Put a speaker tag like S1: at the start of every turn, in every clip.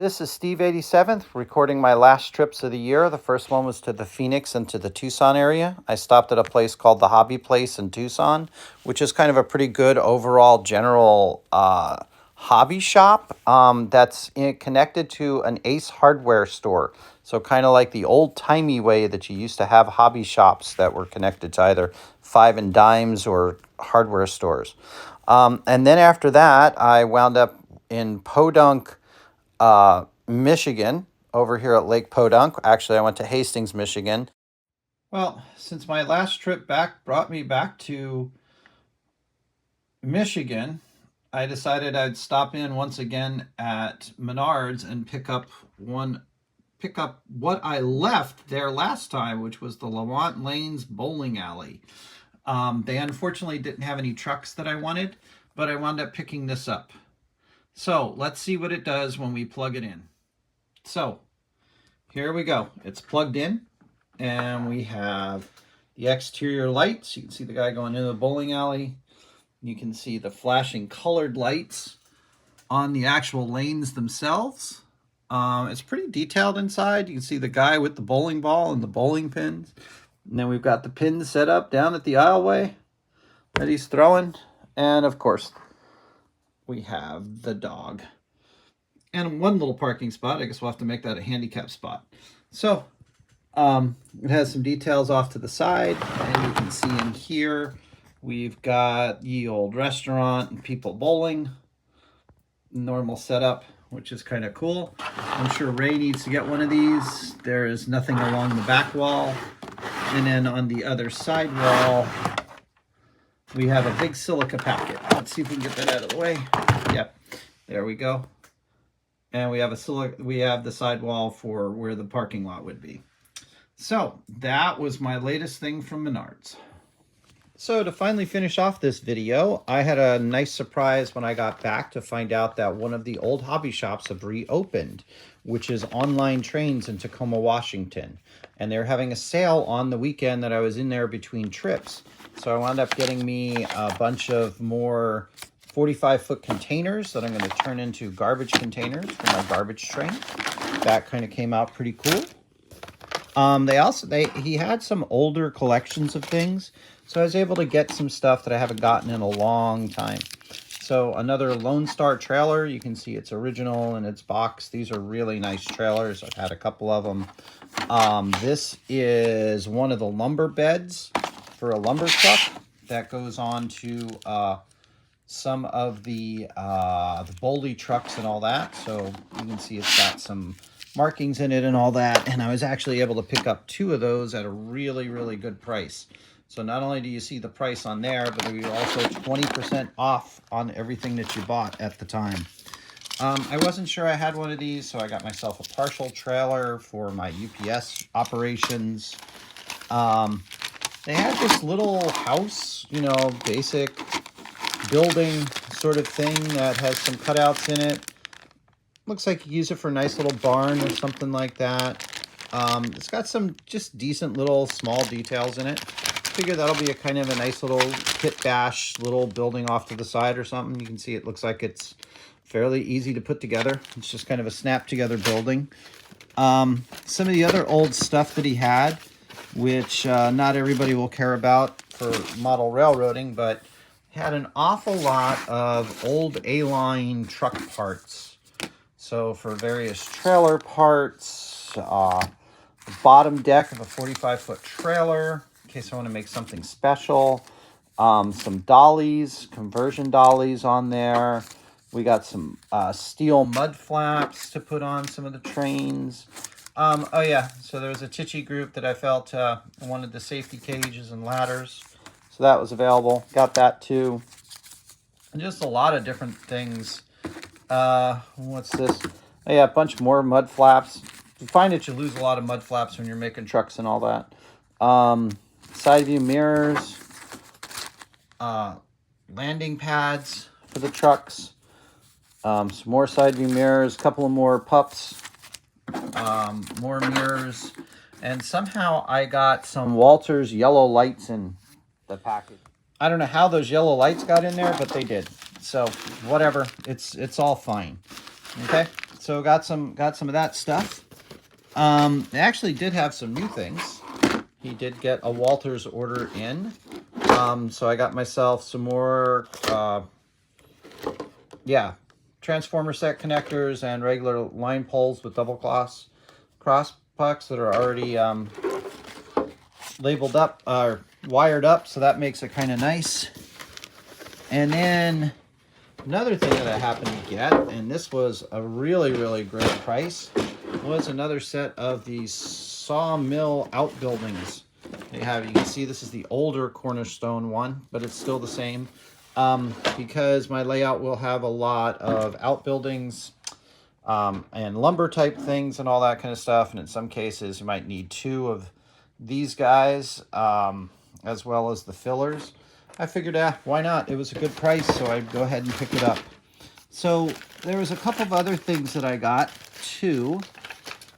S1: This is Steve 87th, recording my last trips of the year. The first one was to the Phoenix and to the Tucson area. I stopped at a place called the Hobby Place in Tucson, which is kind of a pretty good overall general hobby shop that's connected to an Ace hardware store. So kind of like the old-timey way that you used to have hobby shops that were connected to either five and dimes or hardware stores. And then after that, I wound up in Podunk, Michigan, over here at Lake Podunk. Actually, I went to Hastings, Michigan. Well, since my last trip back brought me back to Michigan, I decided I'd stop in once again at Menards and pick up what I left there last time, which was the Lamont Lanes bowling alley. They unfortunately didn't have any trucks that I wanted, but I wound up picking this up. So let's see what it does when we plug it in. So here we go. It's plugged in, and we have the exterior lights. You can see the guy going into the bowling alley. You can see the flashing colored lights on the actual lanes themselves. It's pretty detailed inside. You can see the guy with the bowling ball and the bowling pins. And then we've got the pins set up down at the aisleway that he's throwing. And of course, we have the dog. And one little parking spot. I guess we'll have to make that a handicap spot. So it has some details off to the side. And you can see in here, we've got ye old restaurant and people bowling. Normal setup, which is kind of cool. I'm sure Ray needs to get one of these. There is nothing along the back wall. And then on the other side wall, we have a big silica packet. Let's see if we can get that out of the way. Yep, there we go. And we have the sidewall for where the parking lot would be. So that was my latest thing from Menards. So to finally finish off this video, I had a nice surprise when I got back to find out that one of the old hobby shops have reopened, which is Online Trains in Tacoma, Washington. And they're having a sale on the weekend that I was in there between trips. So I wound up getting me a bunch of more 45-foot containers that I'm going to turn into garbage containers for my garbage train. That kind of came out pretty cool. He had some older collections of things, so I was able to get some stuff that I haven't gotten in a long time. So another Lone Star trailer. You can see it's original in its box. These are really nice trailers. I've had a couple of them. This is one of the lumber beds for a lumber truck that goes on to some of the Boley trucks and all that. So you can see it's got some markings in it and all that. And I was actually able to pick up two of those at a really, really good price. So not only do you see the price on there, but you're also 20% off on everything that you bought at the time. I wasn't sure I had one of these, so I got myself a partial trailer for my UPS operations. They had this little house, basic building sort of thing that has some cutouts in it. Looks like you use it for a nice little barn or something like that. It's got some just decent little small details in it. Figure that'll be a kind of a nice little kit bash little building off to the side or something. You can see it looks like it's fairly easy to put together. It's just kind of a snap together building. Some of the other old stuff that he had, which not everybody will care about for model railroading, but had an awful lot of old A-line truck parts. So for various trailer parts, the bottom deck of a 45-foot trailer, in case I want to make something special. Some dollies, conversion dollies on there. We got some steel mud flaps to put on some of the trains. Oh yeah, so there was a Tichy group that I felt wanted the safety cages and ladders. So that was available. Got that too. And just a lot of different things. What's this? Oh yeah, a bunch more mud flaps. You find that you lose a lot of mud flaps when you're making trucks and all that. Side view mirrors. Landing pads for the trucks. Some more side view mirrors. A couple of more pups. More mirrors. And somehow I got some Walters yellow lights in the package. I don't know how those yellow lights got in there, but they did. So whatever, it's all fine. Okay, so got some of that stuff. They actually did have some new things. He did get a Walters order in. So I got myself some more, transformer set connectors and regular line poles with double cross pucks that are already labeled up or wired up, so that makes it kind of nice. And then another thing that I happened to get, and this was a really, really great price, was another set of these sawmill outbuildings. They have, you can see this is the older Cornerstone one, but it's still the same. Because my layout will have a lot of outbuildings and lumber type things and all that kind of stuff. And in some cases, you might need 2 of these guys as well as the fillers. I figured, why not? It was a good price, so I'd go ahead and pick it up. So there was a couple of other things that I got too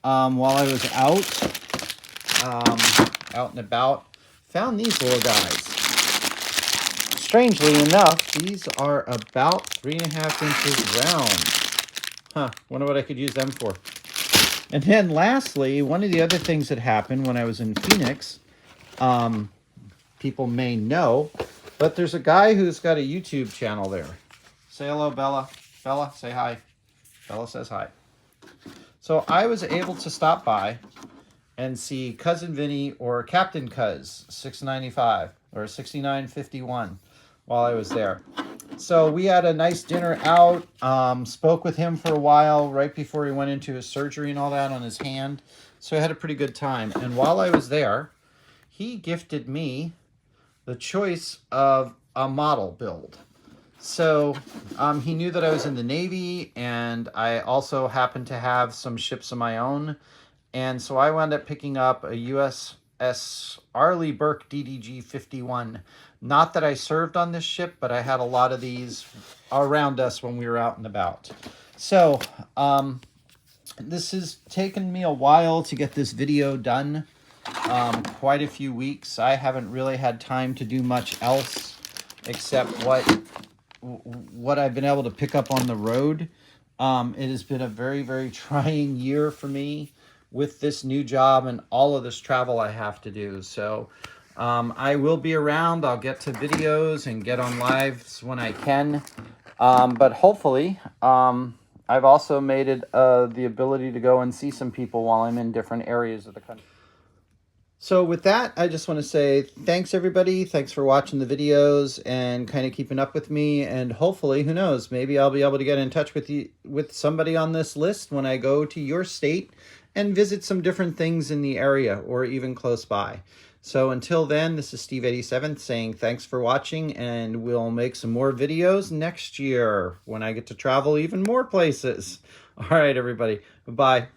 S1: while I was out and about. Found these little guys. Strangely enough, these are about 3.5 inches round. Wonder what I could use them for. And then lastly, one of the other things that happened when I was in Phoenix, people may know, but there's a guy who's got a YouTube channel there. Say hello, Bella. Bella, say hi. Bella says hi. So I was able to stop by and see Cousin Vinny or Captain Cuz 695 or 6951 while I was there. So we had a nice dinner out, spoke with him for a while right before he went into his surgery and all that on his hand. So I had a pretty good time. And while I was there, he gifted me the choice of a model build. So he knew that I was in the Navy, and I also happened to have some ships of my own. And so I wound up picking up a USS Arleigh Burke DDG-51. Not that I served on this ship, but I had a lot of these around us when we were out and about. So this has taken me a while to get this video done. Quite a few weeks. I haven't really had time to do much else except what I've been able to pick up on the road. It has been a very, very trying year for me with this new job and all of this travel I have to do. So I will be around. I'll get to videos and get on lives when I can. But hopefully, I've also made it the ability to go and see some people while I'm in different areas of the country. So with that, I just want to say thanks, everybody. Thanks for watching the videos and kind of keeping up with me. And hopefully, who knows, maybe I'll be able to get in touch with somebody on this list when I go to your state and visit some different things in the area or even close by. So until then, this is Steve87 saying thanks for watching, and we'll make some more videos next year when I get to travel even more places. All right, everybody. Bye-bye.